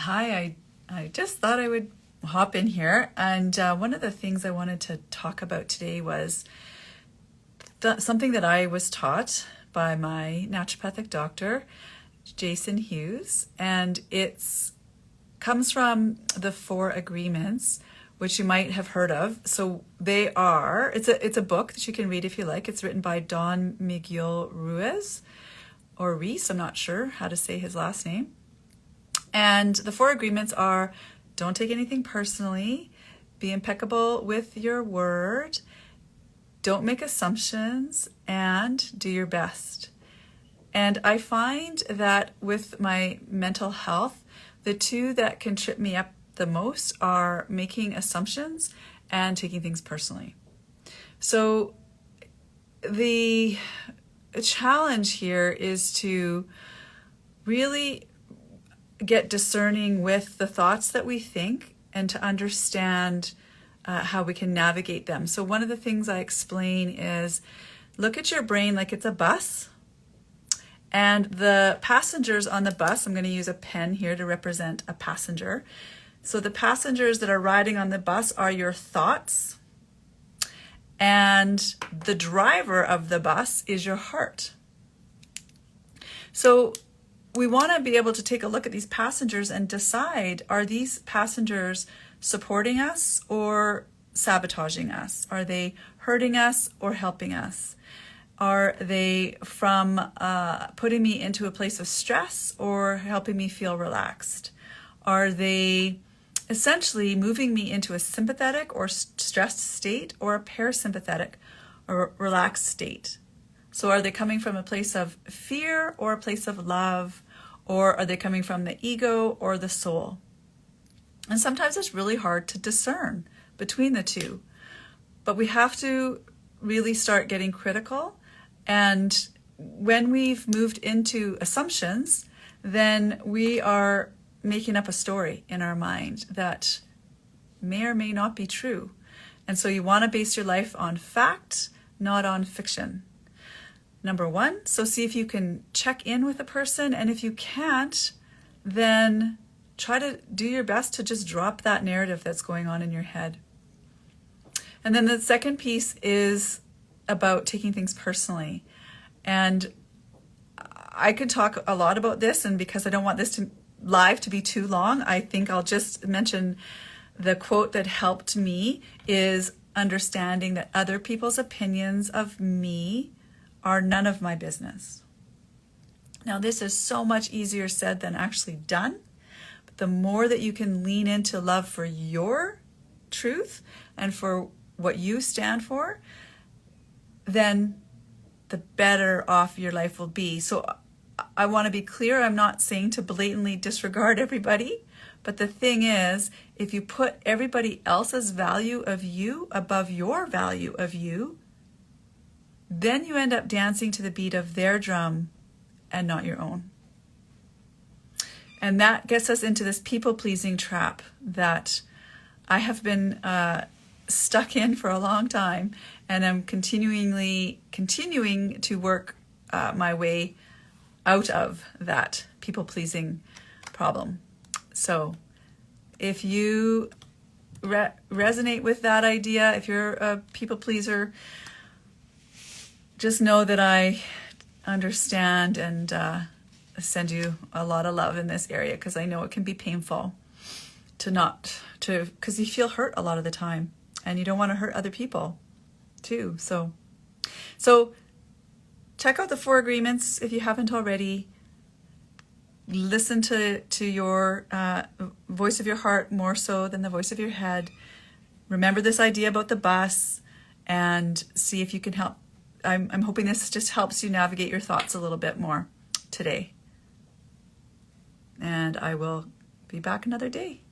Hi, I just thought I would hop in here. And one of the things I wanted to talk about today was something that I was taught by my naturopathic doctor, Jason Hughes. And it comes from the 4 Agreements, which you might have heard of. So it's a book that you can read if you like. It's written by Don Miguel Ruiz, or Reese, I'm not sure how to say his last name. And the 4 agreements are: don't take anything personally, be impeccable with your word, don't make assumptions, and do your best. And I find that with my mental health, the 2 that can trip me up the most are making assumptions and taking things personally. So the challenge here is to really get discerning with the thoughts that we think and to understand how we can navigate them. So one of the things I explain is, look at your brain like it's a bus, and the passengers on the bus, I'm going to use a pen here to represent a passenger. So the passengers that are riding on the bus are your thoughts, and the driver of the bus is your heart. So we want to be able to take a look at these passengers and decide, are these passengers supporting us or sabotaging us? Are they hurting us or helping us? Are they from putting me into a place of stress or helping me feel relaxed? Are they essentially moving me into a sympathetic or stressed state or a parasympathetic or relaxed state? So are they coming from a place of fear or a place of love? Or are they coming from the ego or the soul? And sometimes it's really hard to discern between the 2. But we have to really start getting critical. And when we've moved into assumptions, then we are making up a story in our mind that may or may not be true. And so you want to base your life on fact, not on fiction. Number 1, so see if you can check in with a person, and if you can't, then try to do your best to just drop that narrative that's going on in your head. And then the second piece is about taking things personally. And I could talk a lot about this, and because I don't want this live to be too long, I think I'll just mention the quote that helped me is understanding that other people's opinions of me are none of my business. Now, this is so much easier said than actually done. But the more that you can lean into love for your truth and for what you stand for, then the better off your life will be. So I want to be clear, I'm not saying to blatantly disregard everybody, but the thing is, if you put everybody else's value of you above your value of you, then you end up dancing to the beat of their drum and not your own. And that gets us into this people-pleasing trap that I have been stuck in for a long time, and I'm continuing to work my way out of that people-pleasing problem. So if you resonate with that idea, if you're a people-pleaser, just know that I understand and send you a lot of love in this area, because I know it can be painful because you feel hurt a lot of the time, and you don't want to hurt other people too. So check out the 4 agreements if you haven't already. Listen to your voice of your heart more so than the voice of your head. Remember this idea about the bus, and see if you can help. I'm hoping this just helps you navigate your thoughts a little bit more today. And I will be back another day.